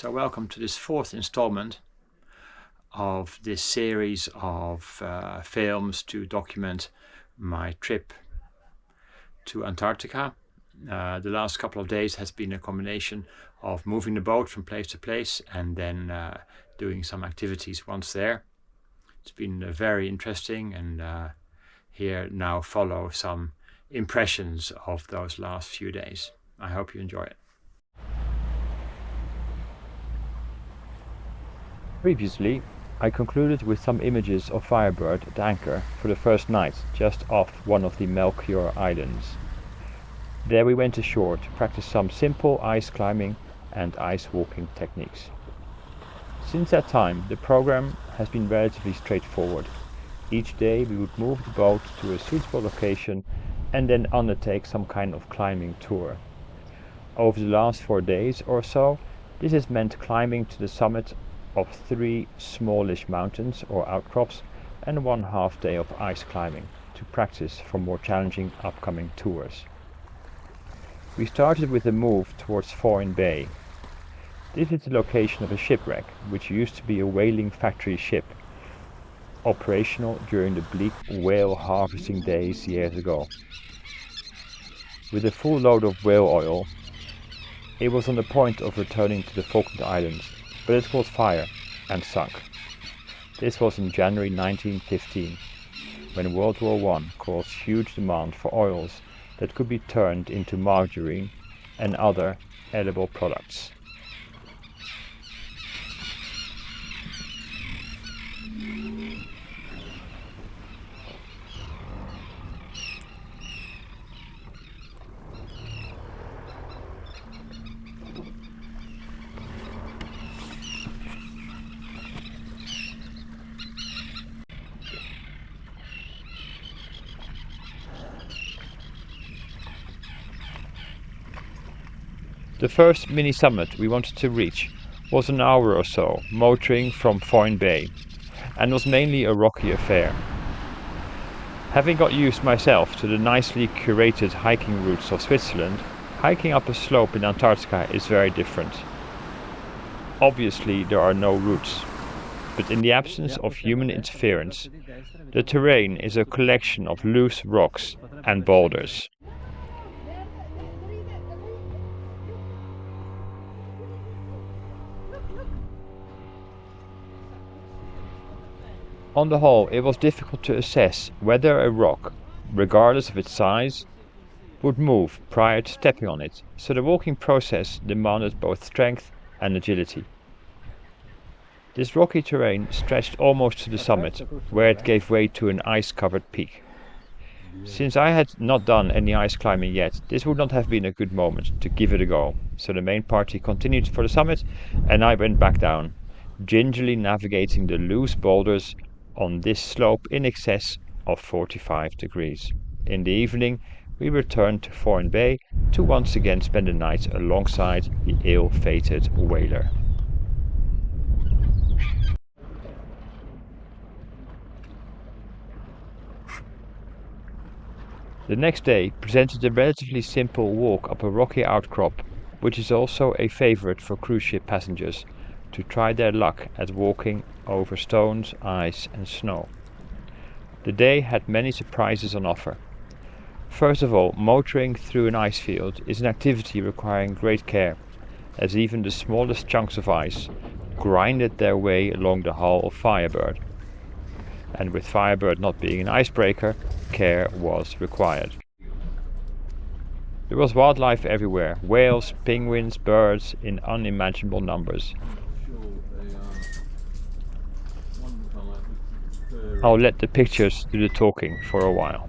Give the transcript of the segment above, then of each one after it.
So welcome to this fourth installment of this series of films to document my trip to Antarctica. The last couple of days has been a combination of moving the boat from place to place and then doing some activities once there. It's been very interesting, and here now follow some impressions of those last few days. I hope you enjoy it. Previously, I concluded with some images of Firebird at anchor for the first night just off one of the Melchior Islands. There we went ashore to practice some simple ice climbing and ice walking techniques. Since that time, the program has been relatively straightforward. Each day we would move the boat to a suitable location and then undertake some kind of climbing tour. Over the last 4 days or so, this has meant climbing to the summit of 3 smallish mountains or outcrops and 1/2 day of ice climbing to practice for more challenging upcoming tours. We started with a move towards Foreign Bay. This is the location of a shipwreck which used to be a whaling factory ship, operational during the bleak whale harvesting days years ago. With a full load of whale oil, it was on the point of returning to the Falkland Islands, but it caught fire and sunk. This was in January 1915, when World War I caused huge demand for oils that could be turned into margarine and other edible products. The first mini-summit we wanted to reach was an hour or so motoring from Foreign Bay, and was mainly a rocky affair. Having got used myself to the nicely curated hiking routes of Switzerland, hiking up a slope in Antarctica is very different. Obviously there are no routes, but in the absence of human interference, the terrain is a collection of loose rocks and boulders. On the whole, it was difficult to assess whether a rock, regardless of its size, would move prior to stepping on it, so the walking process demanded both strength and agility. This rocky terrain stretched almost to the summit, where it gave way to an ice-covered peak. Since I had not done any ice climbing yet, this would not have been a good moment to give it a go, so the main party continued for the summit and I went back down, gingerly navigating the loose boulders on this slope in excess of 45 degrees. In the evening, we returned to Foreign Bay to once again spend the night alongside the ill-fated whaler. The next day presented a relatively simple walk up a rocky outcrop, which is also a favorite for cruise ship passengers, to try their luck at walking over stones, ice and snow. The day had many surprises on offer. First of all, motoring through an ice field is an activity requiring great care, as even the smallest chunks of ice grinded their way along the hull of Firebird. And with Firebird not being an icebreaker, care was required. There was wildlife everywhere, whales, penguins, birds in unimaginable numbers. I'll let the pictures do the talking for a while.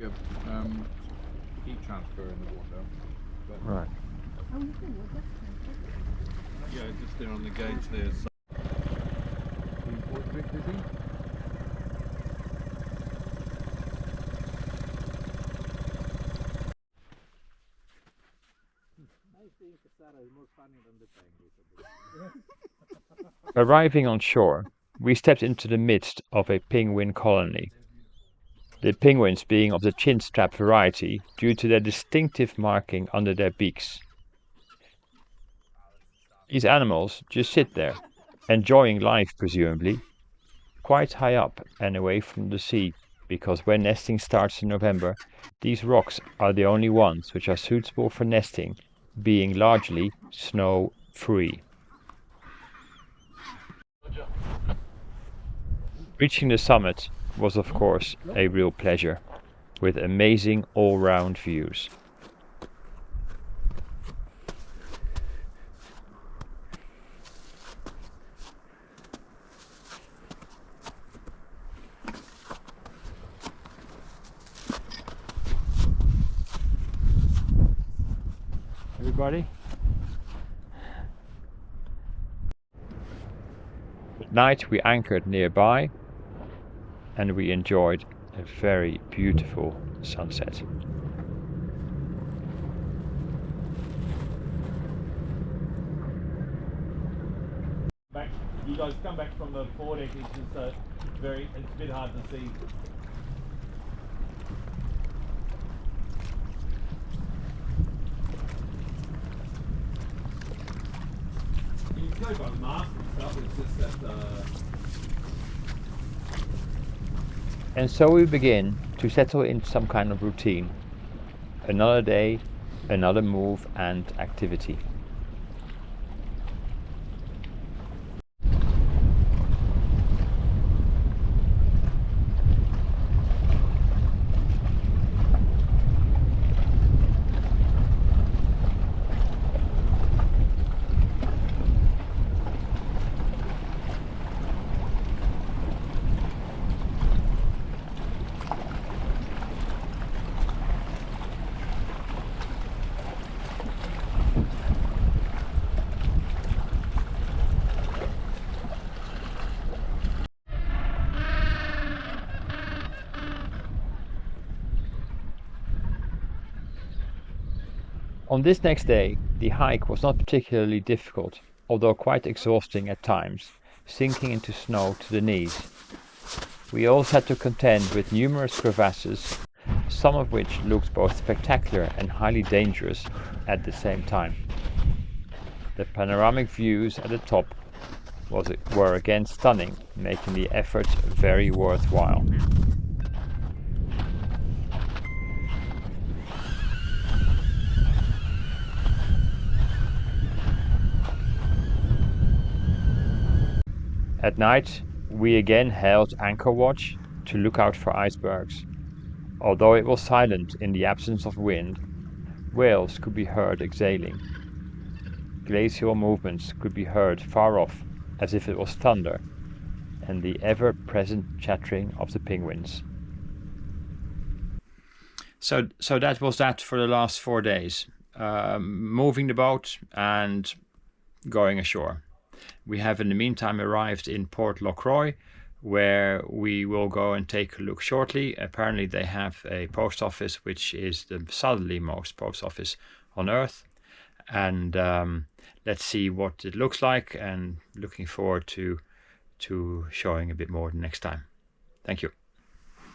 a heat transfer in the water. But Right. yeah, just there on the gauge there. So the import bit busy. Arriving on shore, we stepped into the midst of a penguin colony. The penguins being of the chin-strap variety due to their distinctive marking under their beaks. These animals just sit there, enjoying life presumably, quite high up and away from the sea, because when nesting starts in November, these rocks are the only ones which are suitable for nesting, being largely snow-free. Reaching the summit was of course a real pleasure, with amazing all-round views. Everybody? At night we anchored nearby and we enjoyed a very beautiful sunset. Back, you guys come back from the forward deck, it's a bit hard to see. You can go by the mast and stuff, it's just that And so we begin to settle into some kind of routine. Another day, another move and activity. On this next day, the hike was not particularly difficult, although quite exhausting at times, sinking into snow to the knees. We also had to contend with numerous crevasses, some of which looked both spectacular and highly dangerous at the same time. The panoramic views at the top were again stunning, making the effort very worthwhile. At night, we again held anchor watch to look out for icebergs. Although it was silent in the absence of wind, whales could be heard exhaling. Glacial movements could be heard far off, as if it was thunder, and the ever-present chattering of the penguins. So that was that for the last 4 days. Moving the boat and going ashore. We have in the meantime arrived in Port Lockroy, where we will go and take a look shortly. Apparently they have a post office which is the southerlymost post office on Earth, and let's see what it looks like, and looking forward to showing a bit more next time. Thank you.